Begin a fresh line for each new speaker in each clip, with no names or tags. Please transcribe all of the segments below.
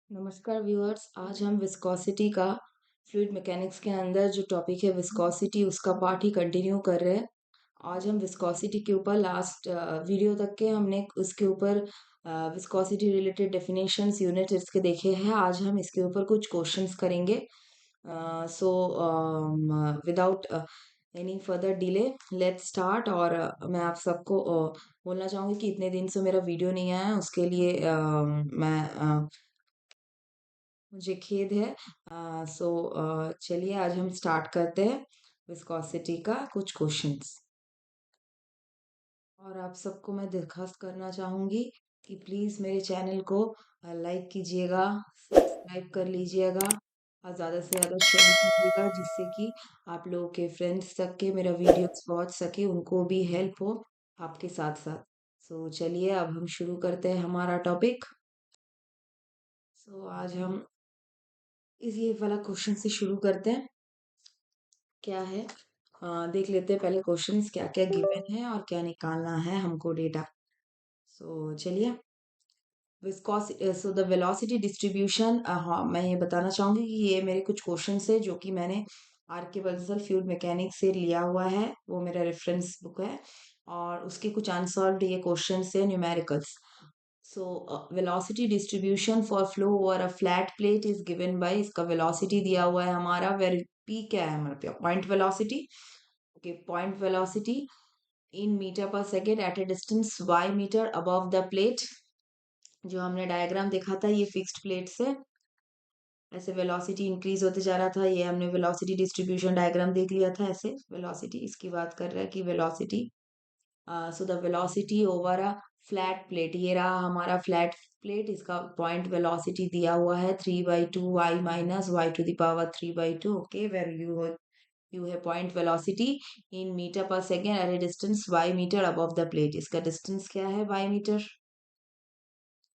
नमस्कार व्यूअर्स। आज हम विस्कोसिटी का फ्लूइड मैकेनिक्स के अंदर जो टॉपिक है विस्कोसिटी उसका पार्ट ही कंटिन्यू कर रहे हैं। आज हम विस्कोसिटी के ऊपर लास्ट वीडियो तक के हमने उसके ऊपर विस्कोसिटी रिलेटेड डेफिनेशंस यूनिट इसके देखे हैं। आज हम इसके ऊपर कुछ क्वेश्चंस करेंगे। So without any further delay let's start. और मैं आप सबको बोलना चाहूँगी कि इतने दिन से मेरा वीडियो नहीं आया उसके लिए मुझे खेद है। चलिए आज हम स्टार्ट करते हैं विस्कोसिटी का कुछ क्वेश्चंस। और आप सबको मैं दरखास्त करना चाहूँगी कि प्लीज़ मेरे चैनल को लाइक कीजिएगा, सब्सक्राइब कर लीजिएगा और ज़्यादा से ज़्यादा शेयर कीजिएगा, जिससे कि आप लोगों के फ्रेंड्स तक के मेरा वीडियोस पहुँच सके, उनको भी हेल्प हो आपके साथ साथ। चलिए अब हम शुरू करते हैं हमारा टॉपिक। आज हम इस ये वाला क्वेश्चन से शुरू करते हैं। क्या है देख लेते हैं पहले क्वेश्चंस क्या क्या गिवन है और क्या निकालना है हमको डेटा। चलिए विस्कोसिटी द वेलोसिटी डिस्ट्रीब्यूशन। हाँ, मैं ये बताना चाहूंगी कि ये मेरे कुछ क्वेश्चंस है जो कि मैंने आर के बंसल फ्लूइड मैकेनिक्स से लिया हुआ है, वो मेरा रेफरेंस बुक है और उसके कुछ अनसॉल्व्ड ये क्वेश्चंस है numericals. Velocity distribution for flow over a flat plate is given by, इसका वेलोसिटी दिया हुआ है हमारा, वेर पी क्या है हमारे पे point velocity. Okay, point velocity in metre पर second at a distance y metre above the plate. जो हमने डायग्राम देखा था ये फिक्स्ड प्लेट से ऐसे वेलोसिटी इंक्रीज होते जा रहा था, ये हमने वेलोसिटी डिस्ट्रीब्यूशन डायग्राम देख लिया था। ऐसे वेलोसिटी इसकी बात कर रहा है कि velocity the velocity over a flat plate, ये रहा हमारा फ्लैट प्लेट, इसका पॉइंट वेलोसिटी दिया हुआ है 3/2 y minus y to the power 3/2। Okay, where u है पॉइंट वेलोसिटी इन मीटर पर second at a distance y metre above the plate. इसका डिस्टेंस क्या है y metre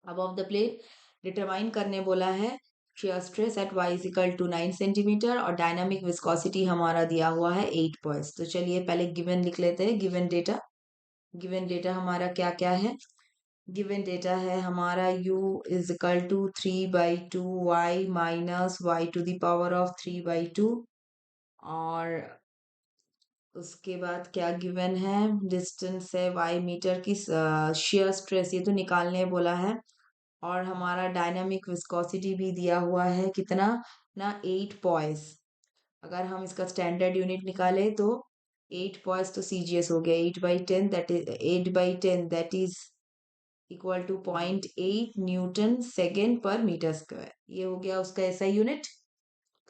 above the plate. Determine करने बोला है shear stress at y is equal to 9 centimetre और dynamic viscosity हमारा दिया हुआ है 8 पॉइंट्स। तो चलिए पहले गिवन लिख लेते हैं। गिवन डेटा हमारा क्या क्या है। गिवन डेटा है हमारा u is equal to 3/2 y minus y to the power of 3/2। और उसके बाद क्या गिवन है, डिस्टेंस है y मीटर की, shear स्ट्रेस ये तो निकालने बोला है, और हमारा डायनामिक विस्कोसिटी भी दिया हुआ है कितना ना 8 पॉइस। अगर हम इसका स्टैंडर्ड यूनिट निकाले तो 8 पॉइस तो सीजीएस हो गया, 8/10 that is 8/10 that is equal to 0.8 newton second पर मीटर स्क्वायर। ये हो गया उसका एसआई यूनिट।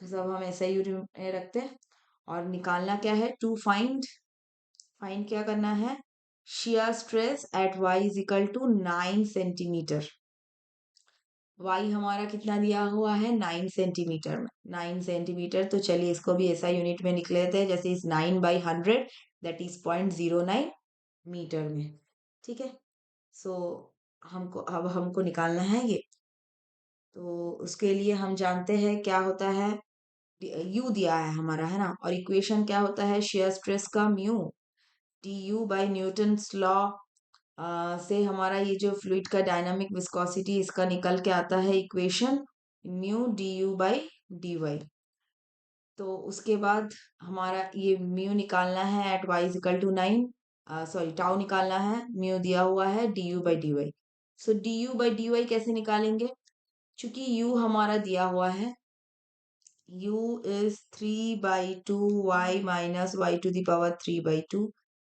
सब हम एसआई यूनिट में रखते हैं। और निकालना क्या है, टू फाइंड फाइंड क्या करना है, shear stress at Y is equal to 9 centimetre. Y हमारा कितना दिया हुआ है 9 सेंटीमीटर में, 9 सेंटीमीटर। तो चलिए इसको भी ऐसा यूनिट में निकल लेते हैं, जैसे इस 9/100 दैट इज 0.09 मीटर में। ठीक है। सो हमको निकालना है ये। तो उसके लिए हम जानते हैं क्या होता है, यू दिया है हमारा, है ना, और इक्वेशन क्या होता है शेयर स्ट्रेस का, mu T U by Newton's law से हमारा ये जो फ्लूइड का डायनामिक विस्कोसिटी इसका निकल के आता है equation mu D you by D Y. तो उसके बाद हमारा ये म्यू निकालना है at Y is equal to 9, sorry tau निकालना है, म्यू दिया हुआ है D you by D Y. So D you by D Y कैसे निकालेंगे, चूंकि यू हमारा दिया हुआ है, u is 3/2 y minus y to the power 3/2।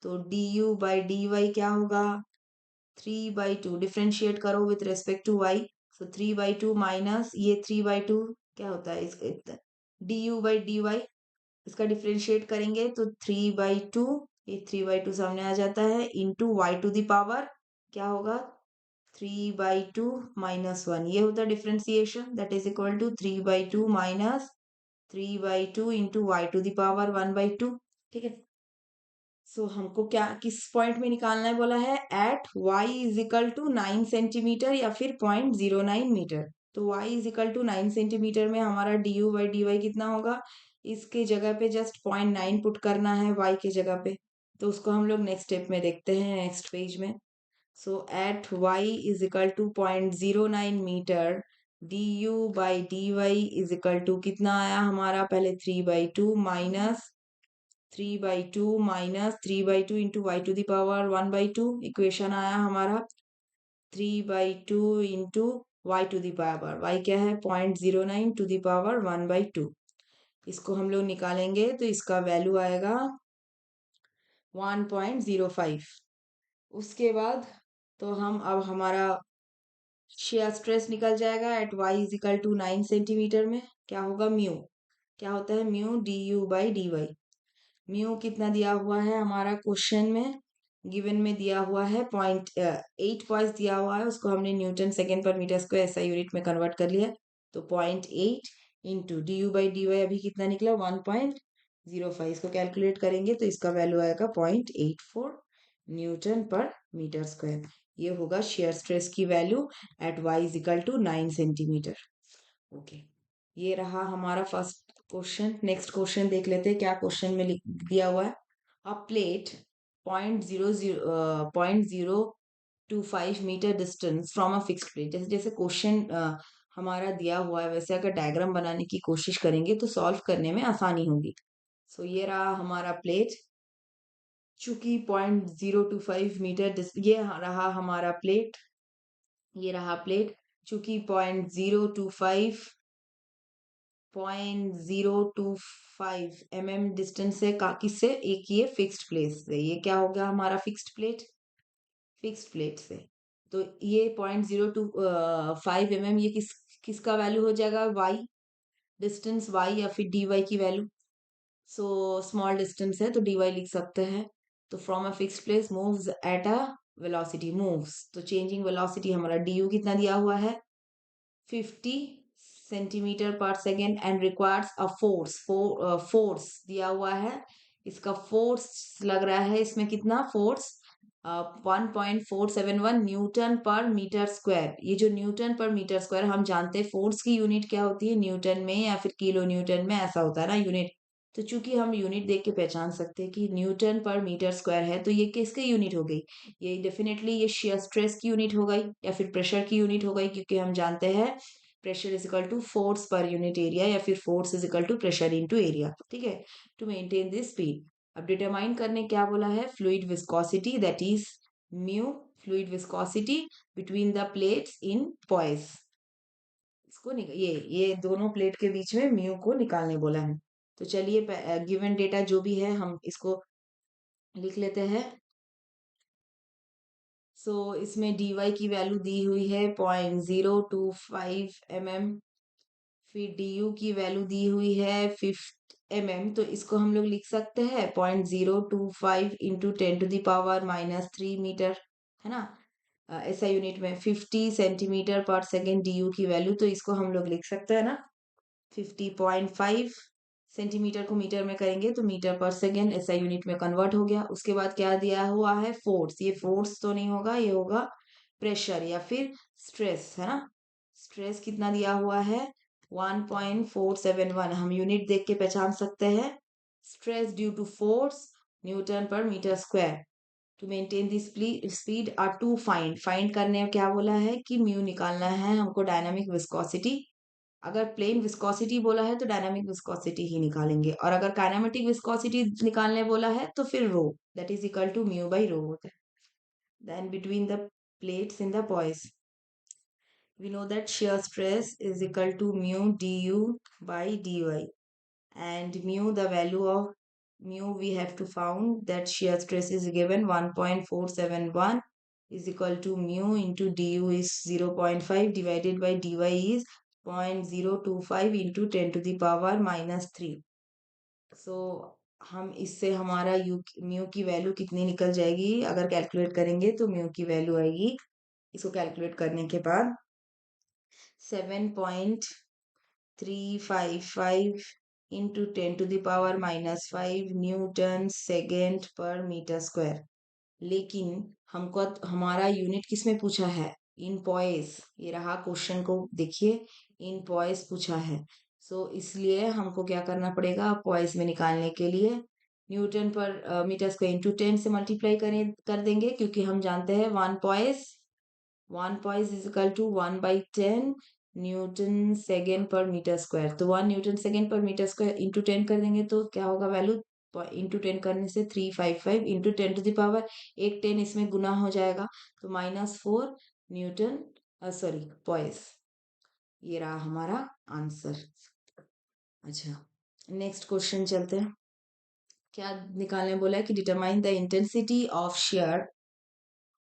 तो du बाई डी वाई क्या होगा, 3/2 डिफ्रेंशिएट करो with respect to y। So 3/2 minus ये 3/2 क्या होता है इसका, du बाई डी वाई, इसका डिफ्रेंशिएट करेंगे तो 3/2, ये 3/2 सामने आ जाता है, into Y to the power क्या होगा 3/2 माइनस 1, ये होता है differentiation, that is equal to 3/2 minus 3/2 into Y to the power 1/2। ठीक है। हमको क्या किस पॉइंट में निकालना है बोला है, at y is equal to 9 centimetre या फिर 0.09 मीटर। तो y is equal to 9 centimetre में हमारा D you by D Y कितना होगा, इसके जगह पे जस्ट 0.9 पुट करना है y के जगह पे। तो उसको हम लोग नेक्स्ट स्टेप में देखते हैं, नेक्स्ट पेज में। At y is equal to 0.09 metre, D you by D Y is equal to कितना आया हमारा, पहले 3/2 minus 3/2 minus 3/2 into Y to the power 1/2, equation आया हमारा 3/2 into Y to the power, Y क्या है 0.09 टू द पावर 1/2। इसको हम लोग निकालेंगे तो इसका वैल्यू आएगा 1.05। उसके बाद तो हम अब हमारा शेयर स्ट्रेस निकल जाएगा at Y is equal to 9 centimetre में। क्या होगा म्यू, क्या होता है mu D you by D Y. Mu कितना दिया हुआ है हमारा क्वेश्चन में, गिवन में दिया हुआ है 0.8 दिया हुआ है, उसको हमने न्यूटन सेकेंड पर मीटर स्क्वायर ऐसा यूनिट में कन्वर्ट कर लिया। तो 0.8 into d you by D y अभी कितना निकला 1.05। इसको कैलकुलेट करेंगे तो इसका वैल्यू आएगा 0.84 न्यूटन पर मीटर स्क्वायर। ये होगा शेयर स्ट्रेस की value at Y is equal to 9 centimetre. Okay, ये रहा हमारा फर्स्ट क्वेश्चन। नेक्स्ट क्वेश्चन देख लेते हैं क्या क्वेश्चन में दिया हुआ है। A plate 0.025 metre distance from a fixed plate. जैसे जैसे क्वेश्चन हमारा दिया हुआ है वैसे अगर डायग्राम बनाने की कोशिश करेंगे तो सॉल्व करने में आसानी होगी। सो ये रहा हमारा प्लेट, चूंकि 0.025 मीटर ये रहा हमारा प्लेट, ये रहा प्लेट, चूंकि 0.025 डिस्टेंस से किससे, एक ये फिक्स्ड प्लेस से, ये क्या हो गया हमारा फिक्स्ड प्लेट, फिक्स्ड प्लेट से। तो ये 0.025 ये किसका वैल्यू हो जाएगा, वाई, डिस्टेंस वाई या फिर डी वाई की वैल्यू। सो स्मॉल डिस्टेंस है तो डी वाई लिख सकते हैं। तो from a fixed place moves at a velocity moves, तो चेंजिंग वेलोसिटी हमारा डी यू कितना दिया हुआ है 50 सेंटीमीटर पर second and requires a force, force दिया हुआ है, इसका फोर्स लग रहा है इसमें कितना force 1.471 Newton per metre square. ये जो न्यूटन पर मीटर स्क्वायर हम जानते हैं फोर्स की यूनिट क्या होती है न्यूटन में या फिर किलो न्यूटन में, ऐसा होता है ना यूनिट। तो चूंकि हम यूनिट देख के पहचान सकते हैं कि न्यूटन पर मीटर स्क्वायर है तो ये किसकी यूनिट हो गई, ये डेफिनेटली ये शेयर स्ट्रेस की यूनिट हो गई या फिर प्रेशर की यूनिट हो गई, क्योंकि हम जानते हैं pressure is equal to force per unit area या फिर force is equal to pressure into area. ठीक है, टू मेंटेन दिस स्पीड। अब डिटरमाइन करने क्या बोला है, fluid viscosity that is mu, fluid viscosity between the plates in poise. इसको ये दोनों प्लेट के बीच में म्यू को निकालने बोला है। तो चलिए गिवन डेटा जो भी है हम इसको लिख लेते हैं। सो इसमें डी वाई की वैल्यू दी हुई है 0.025 फिर डी यू की वैल्यू दी हुई है 50 तो इसको हम लोग लिख सकते हैं 0.025 इंटू 10⁻³ मीटर, है ना। ऐसा यूनिट में 50 सेंटीमीटर पर सेकेंड डी यू की वैल्यू, तो इसको हम लोग लिख सकते हैं ना 50.5 सेंटीमीटर को मीटर में करेंगे तो मीटर पर सेकेंड ऐसा यूनिट में कन्वर्ट हो गया। उसके बाद क्या दिया हुआ है फोर्स, ये फोर्स तो नहीं होगा, ये होगा प्रेशर या फिर स्ट्रेस, है ना। स्ट्रेस कितना दिया हुआ है 1.471, हम यूनिट देख के पहचान सकते हैं, stress due to force Newton per metre square. To maintain the speed or to find करने में क्या बोला है कि म्यू निकालना है हमको डायनामिक विस्कोसिटी। अगर प्लेन विस्कोसिटी बोला है तो डायनामिक विस्कोसिटी ही निकालेंगे, और अगर काइनेमेटिक विस्कोसिटी निकालने बोला है तो फिर rho that is equal to mu by rho होता है। Then between the plates in the poise we know that shear stress is equal to mu du by dy, and mu, the value of mu we have to found that shear stress is given 1.471 is equal to mu into du is 0.5 divided by dy is 0.025 into 10 to the power minus 3। so हम इससे हमारा mu की value कितनी निकल जाएगी, अगर calculate करेंगे तो म्यू की वैल्यू आएगी, इसको कैलकुलेट करने के बाद 7.355 into 10 to the power minus 5 Newton second पर मीटर स्क्वायर। लेकिन हमको हमारा यूनिट किस में पूछा है, इन पॉइस, ये रहा क्वेश्चन को देखिए, इन पॉइस पूछा है। सो इसलिए हमको क्या करना पड़ेगा, पॉइस में निकालने के लिए Newton per metre square into 10 से मल्टीप्लाई कर देंगे, क्योंकि हम जानते हैं one poise is equal to 1/10 newton second पर मीटर स्क्वायर। तो 1 न्यूटन सेकेंड पर मीटर स्क्वायर इंटू 10 कर देंगे तो क्या होगा वैल्यू, इंटू 10 करने से 355 इंटू 10 टू द पावर, एक 10 इसमें गुना हो जाएगा तो -4 न्यूटन, सॉरी पॉइस। ये रहा हमारा आंसर। अच्छा, नेक्स्ट क्वेश्चन चलते हैं। क्या निकालने बोला है कि determine the intensity of share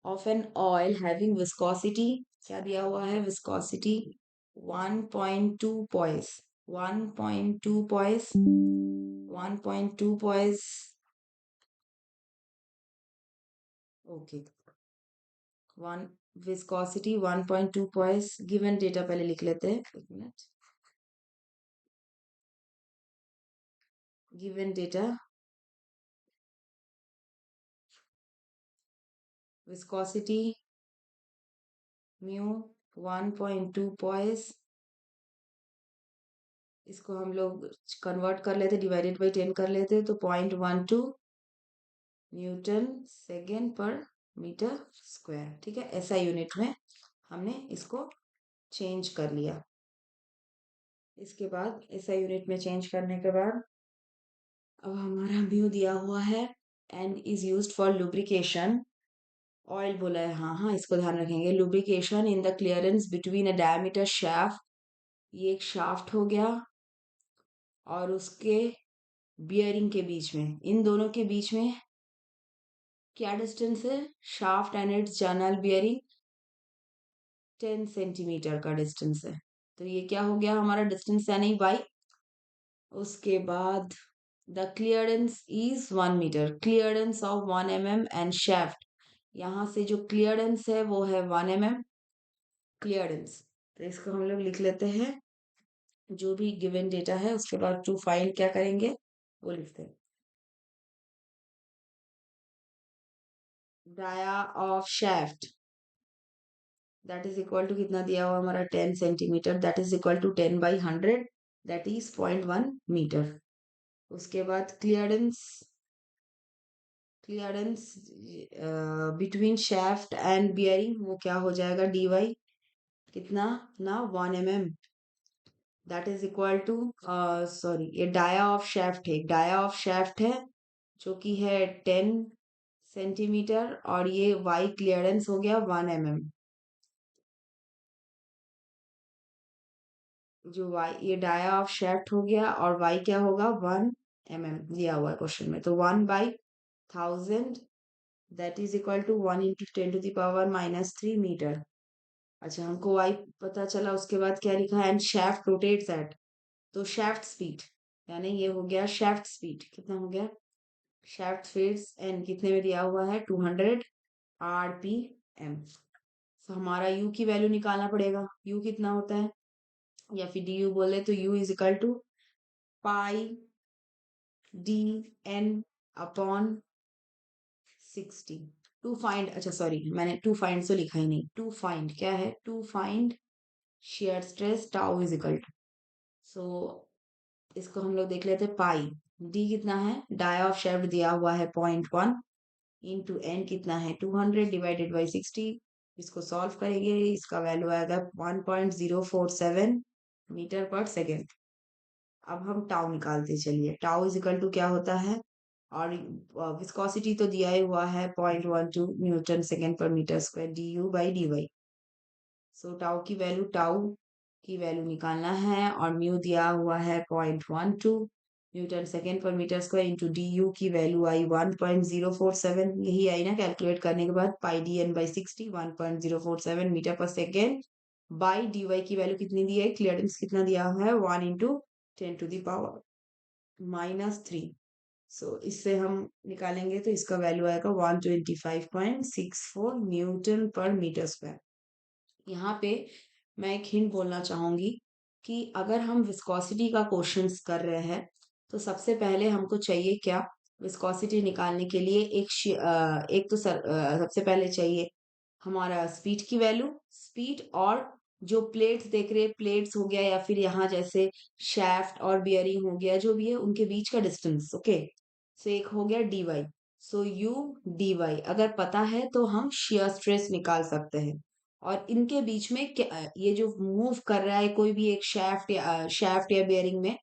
of an oil having viscosity, क्या दिया हुआ है, viscosity 1.2 poised, 1.2 poised, 1.2 poised, okay, one viscosity 1.2 poised, given data पहले लिख लेते हैं, एक minute. Given data, viscosity mu 1.2 poised, इसको हम लोग कन्वर्ट कर लेते, डिवाइडेड बाई 10 कर लेते तो 0.12 न्यूटन सेकेंड पर मीटर स्क्वायर। ठीक है, ऐसा यूनिट में हमने इसको चेंज कर लिया। इसके बाद ऐसा यूनिट में चेंज करने के बाद अब हमारा म्यू दिया हुआ है and is used for lubrication, oil बोला है, हाँ हाँ इसको ध्यान रखेंगे। Lubrication in the clearance between a diameter shaft, ये एक शाफ्ट हो गया और उसके बियरिंग के बीच में, इन दोनों के बीच में क्या डिस्टेंस है, shaft and it's journal bearing 10 centimetre का डिस्टेंस है। तो ये क्या हो गया हमारा डिस्टेंस, यानी बाई। उसके बाद the clearance is 1 metre, clearance of 1 mm and shaft, यहाँ से जो क्लियरेंस है वो है 1 mm क्लियरेंस। तो इसको हम लोग लिख लेते हैं, जो भी गिवन डेटा है उसके बाद टू फाइंड क्या करेंगे वो लिखते हैं। Dia of shaft that is equal to कितना दिया हुआ हमारा 10 centimetre, that is equal to 10/100, that is 0.1 metre. उसके बाद clearance, clearance between shaft and bearing वो क्या हो जाएगा, dy, कितना ना 1 mm, that is equal to, sorry ये डाया ऑफ शाफ्ट है, डाया ऑफ शाफ्ट है जो कि है 10 सेंटीमीटर और ये y क्लियरेंस हो गया 1 mm। जो y, ये डाया ऑफ शाफ्ट हो गया और y क्या होगा 1 mm दिया हुआ है क्वेश्चन में, तो 1/1000 that is equal to 1 into 10 to the power -3 metre. अच्छा, हमको y पता चला, उसके बाद क्या लिखा है, एंड शाफ्ट रोटेट्स एट, तो शाफ्ट स्पीड, यानी ये हो गया शाफ्ट स्पीड, कितना हो गया शाफ्ट स्पीड, एंड कितने में दिया हुआ है 200 RPM। तो हमारा u की वैल्यू निकालना पड़ेगा, u कितना होता है, या फिर du बोले तो u is equal to pi DN/60। To find, अच्छा सॉरी मैंने टू फाइंड तो लिखा ही नहीं, टू फाइंड क्या है, to find shear stress tau is equal to, so इसको हम लोग देख लेते हैं। पाई डी कितना है, डाई ऑफ शाफ्ट दिया हुआ है 0.1 इंटू एन कितना है 200 डिवाइडेड बाई 60, इसको सॉल्व करेंगे, इसका वैल्यू आएगा 1.047 मीटर पर सेकेंड। अब हम टाउ निकालते चलिए, टाउ इज इक्वल टू क्या होता है, और विस्कोसिटी तो दिया ही हुआ है 0.12 न्यूटन सेकेंड पर metre square du/dy। So tau की वैल्यू निकालना है और म्यू दिया हुआ है 0.12 न्यूटन सेकेंड पर मीटर स्क्वायर इंटू डी की वैल्यू आई 1.047, यही आई ना कैलकुलेट करने के बाद, πdn/60 1.047 मीटर पर सेकेंड, बाई dy की वैल्यू कितनी दी है, क्लियरेंस कितना दिया हुआ है 1 इंटू 10 टू द पावर -3। सो इससे हम निकालेंगे तो इसका वैल्यू आएगा 125.64 न्यूटन पर मीटर स्क्वायर। यहाँ पे मैं एक हिंट बोलना चाहूंगी कि अगर हम विस्कोसिटी का क्वेश्चंस कर रहे हैं तो सबसे पहले हमको चाहिए क्या, विस्कोसिटी निकालने के लिए एक तो सबसे पहले चाहिए हमारा स्पीड की वैल्यू, स्पीड, और जो प्लेट्स देख रहे हैं, प्लेट्स हो गया या फिर यहाँ जैसे शैफ्ट और बियरिंग हो गया, जो भी है उनके बीच का डिस्टेंस, ओके। सो एक हो गया dy, सो u dy अगर पता है तो हम शियर स्ट्रेस निकाल सकते हैं। और इनके बीच में ये जो मूव कर रहा है कोई भी एक शाफ्ट या बेयरिंग में,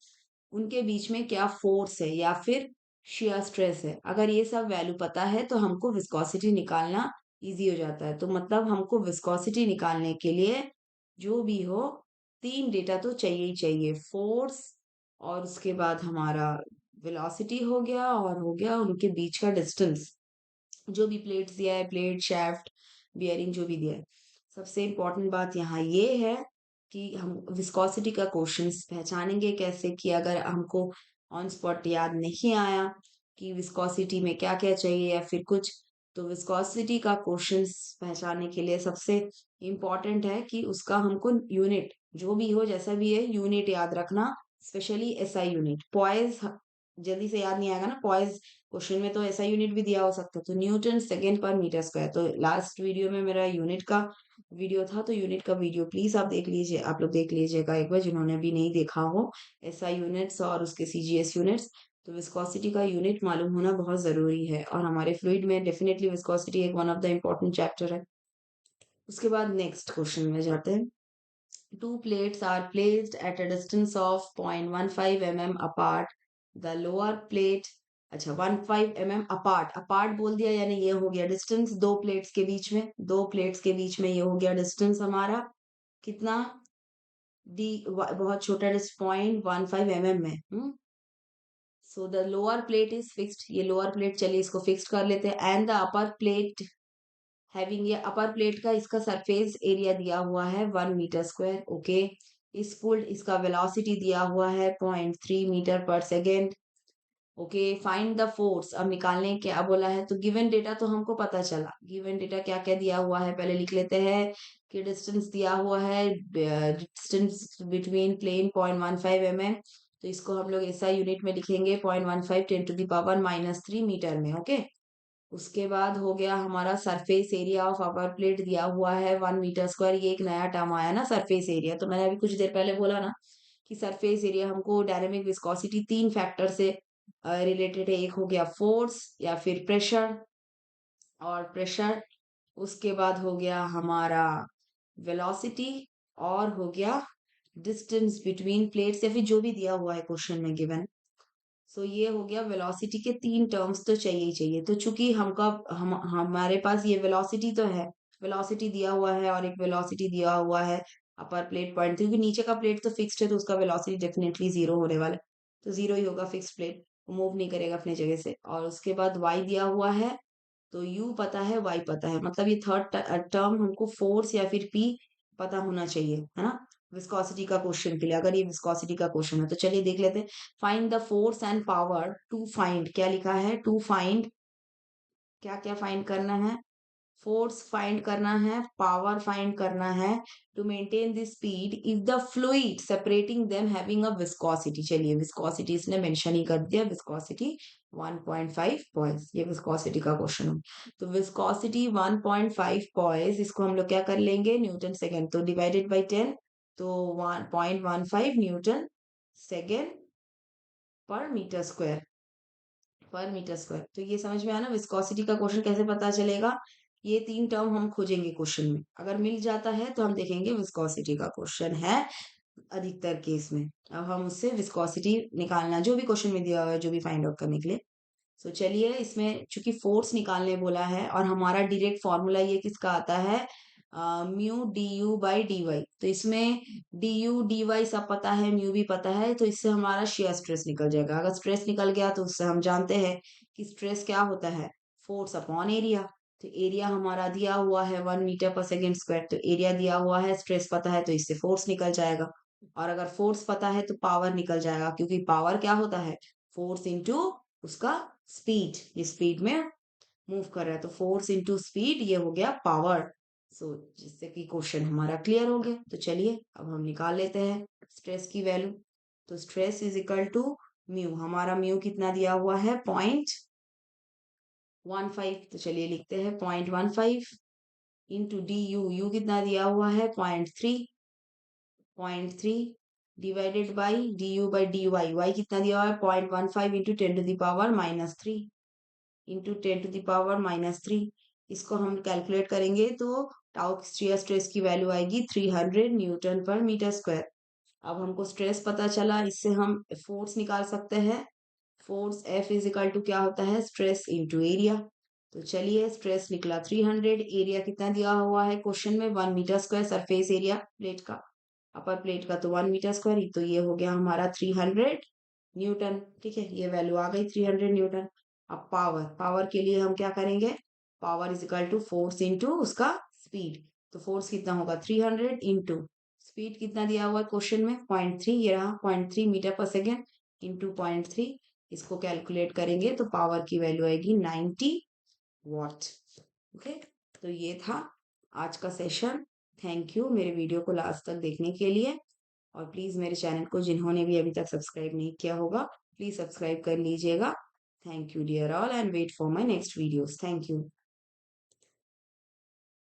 उनके बीच में क्या फोर्स है या फिर शियर स्ट्रेस है। अगर ये सब वैल्यू पता है तो हमको विस्कोसिटी निकालना इजी हो जाता है। तो मतलब हमको विस्कोसिटी निकालने के लिए जो भी हो, तीन डेटा तो चाहिए ही चाहिए। फोर्स, और उसके बाद हमारा वेलोसिटी हो गया, और हो गया उनके बीच का डिस्टेंस। जो भी प्लेट्स दिया है, प्लेट, शाफ्ट, बियरिंग जो भी दिया है। सबसे इम्पोर्टेंट बात यहाँ ये है कि हम विस्कोसिटी का क्वेश्चंस पहचानेंगे कैसे, कि अगर हमको ऑन स्पॉट याद नहीं आया कि विस्कोसिटी में क्या क्या चाहिए या फिर कुछ, तो विस्कोसिटी का क्वेश्चंस पहचानने के लिए सबसे इम्पोर्टेंट है कि उसका हमको यूनिट, जो भी हो जैसा भी है, यूनिट याद रखना। Specially SI unit. पॉइज जल्दी से याद नहीं आएगा ना, पॉइज क्वेश्चन में तो ऐसा यूनिट भी दिया हो सकता है, तो न्यूटन सेकेंड पर मीटर स्क्वायर। तो लास्ट वीडियो में मेरा यूनिट का वीडियो था, तो यूनिट का वीडियो प्लीज आप देख लीजिए, आप लोग देख लीजिएगा एक बार, जिन्होंने अभी नहीं देखा हो एसआई यूनिट्स और उसके सीजीएस यूनिट्स। तो विस्कोसिटी का यूनिट मालूम होना बहुत जरूरी है, और हमारे फ्लूइड में डेफिनेटली विस्कोसिटी एक one of the important chapter है। उसके बाद नेक्स्ट क्वेश्चन में जाते हैं। Two plates are placed at a distance of 0.15 mm apart. The lower plate, अच्छा 15 mm अपार्ट, अपार्ट बोल दिया यानी ये हो गया डिस्टेंस दो प्लेट्स के बीच में, दो प्लेट्स के बीच में ये हो गया डिस्टेंस हमारा कितना, डी बहुत छोटा 0.15 mm में। So the lower plate is fixed, ये लोअर प्लेट, चलिए इसको फिक्स्ड कर लेते हैं। And the upper plate having, ये अपर प्लेट का इसका सरफेस एरिया दिया हुआ है 1 मीटर स्क्वायर। ओके, इस पुल्ड, इसका वेलोसिटी दिया हुआ है 0.3 मीटर पर second. Okay, find the force, अब निकालने क्या बोला है, तो गिवन डेटा तो हमको पता चला। गिवन डेटा क्या क्या दिया हुआ है पहले लिख लेते हैं, कि डिस्टेंस दिया हुआ है, डिस्टेंस बिटवीन प्लेन 0.15 mm। तो इसको हम लोग ऐसा यूनिट में लिखेंगे, 0.15 10⁻³ मीटर में। ओके, उसके बाद हो गया हमारा surface area of upper plate दिया हुआ है 1 मीटर स्क्वायर। ये एक नया टर्म आया ना, सरफेस एरिया। तो मैंने अभी कुछ देर पहले बोला ना कि सरफेस एरिया हमको डायनेमिक विस्कोसिटी तीन फैक्टर से रिलेटेड है। एक हो गया फोर्स या फिर प्रेशर, और प्रेशर, उसके बाद हो गया हमारा वेलोसिटी, और हो गया डिस्टेंस बिटवीन प्लेट्स, या फिर जो भी दिया हुआ है क्वेश्चन में गिवन। सो ये हो गया वेलोसिटी के तीन टर्म्स तो चाहिए ही चाहिए। तो चूंकि हमारे पास ये वेलोसिटी तो है, वेलोसिटी दिया हुआ है और एक वेलोसिटी दिया हुआ है अपर प्लेट पॉइंट, क्योंकि नीचे का प्लेट तो फिक्स्ड है तो उसका वेलोसिटी डेफिनेटली जीरो होने वाला है। तो जीरो ही होगा, फिक्स प्लेट मूव नहीं करेगा अपने जगह से। और उसके बाद वाई दिया हुआ है, तो यू पता है, वाई पता है, मतलब ये थर्ड टर्म हमको फोर्स या फिर पी पता होना चाहिए, है ना, विस्कोसिटी का क्वेश्चन के लिए, अगर ये विस्कोसिटी का क्वेश्चन है। तो चलिए देख लेते हैं। Find the force and power to find, क्या लिखा है, टू फाइंड, क्या क्या फाइंड करना है, फोर्स फाइंड करना है, पावर फाइंड करना है, to maintain the speed if the fluid separating them having a viscosity. चलिए विस्कोसिटी इसने मेंशन ही कर दिया, विस्कोसिटी 1.5 पॉइंट्स, ये विस्कोसिटी का क्वेश्चन हो। तो विस्कोसिटी 1.5 पॉइंट्स, इसको हम लोग क्या कर लेंगे, न्यूटन सेकेंड, तो डिवाइडेड बाई 10, तो 1.15 न्यूटन सेकेंड पर मीटर स्क्वायर। तो ये समझ में आया ना, विस्कोसिटी का क्वेश्चन कैसे पता चलेगा, ये तीन टर्म हम खोजेंगे क्वेश्चन में, अगर मिल जाता है तो हम देखेंगे विस्कोसिटी का क्वेश्चन है अधिकतर केस में। अब हम उससे विस्कोसिटी निकालना, जो भी क्वेश्चन में दिया हुआ है, जो भी फाइंड आउट करने के लिए। तो चलिए, इसमें चूंकि फोर्स निकालने बोला है और हमारा डायरेक्ट फॉर्मूला ये किसका आता है, mu D you by D Y. तो इसमें डी यू डी वाई सब पता है, म्यू भी पता है, तो इससे हमारा शेयर स्ट्रेस निकल जाएगा। अगर स्ट्रेस निकल गया तो उससे हम जानते हैं कि स्ट्रेस क्या होता है, फोर्स अपॉन एरिया। तो एरिया हमारा दिया हुआ है 1 मीटर पर सेकेंड स्क्वायर, तो एरिया दिया हुआ है, स्ट्रेस पता है, तो इससे फोर्स निकल जाएगा। और अगर फोर्स पता है तो पावर निकल जाएगा, क्योंकि पावर क्या होता है, फोर्स इंटू उसका स्पीड, ये स्पीड में मूव कर रहा है, तो फोर्स इंटू स्पीड, ये हो गया पावर। सो जिससे कि क्वेश्चन हमारा क्लियर हो गया। तो चलिए अब हम निकाल लेते हैं स्ट्रेस की वैल्यू। तो stress is equal to mu, हमारा म्यू कितना दिया हुआ है, 0.15। तो चलिए लिखते हैं 0.15 इंटू डी यू, यू कितना दिया हुआ है, 0.3 divided by d you by D y, y कितना दिया हुआ है, 0.15 इंटू 10⁻³ इंटू 10⁻³। इसको हम कैलकुलेट करेंगे तो टाउ स्ट्रेस की वैल्यू आएगी 300 न्यूटन पर मीटर स्क्वायर। अब हमको स्ट्रेस पता चला, इससे हम फोर्स निकाल सकते हैं। Force F is equal to क्या होता है, स्ट्रेस इंटू एरिया। तो चलिए, स्ट्रेस निकला 300, एरिया कितना दिया हुआ है क्वेश्चन में, 1 metre square surface area plate का, अपर प्लेट का तो 1 मीटर स्क्वायर, तो ये हो गया हमारा 300 न्यूटन। ठीक है, ये वैल्यू आ गई 300 न्यूटन। अब पावर, पावर के लिए हम क्या करेंगे, power is equal to force into उसका स्पीड। तो फोर्स कितना होगा, 300 इंटू स्पीड कितना दिया हुआ है क्वेश्चन में, 0.3, ये रहा 0.3 मीटर पर सेकेंड इंटू 0.3। इसको कैलकुलेट करेंगे तो पावर की वैल्यू आएगी 90 वॉट। ओके, तो ये था आज का सेशन। थैंक यू मेरे वीडियो को लास्ट तक देखने के लिए। और प्लीज़ मेरे चैनल को जिन्होंने भी अभी तक सब्सक्राइब नहीं किया होगा, प्लीज़ सब्सक्राइब कर लीजिएगा। Thank you dear all and wait for my next videos. Thank you.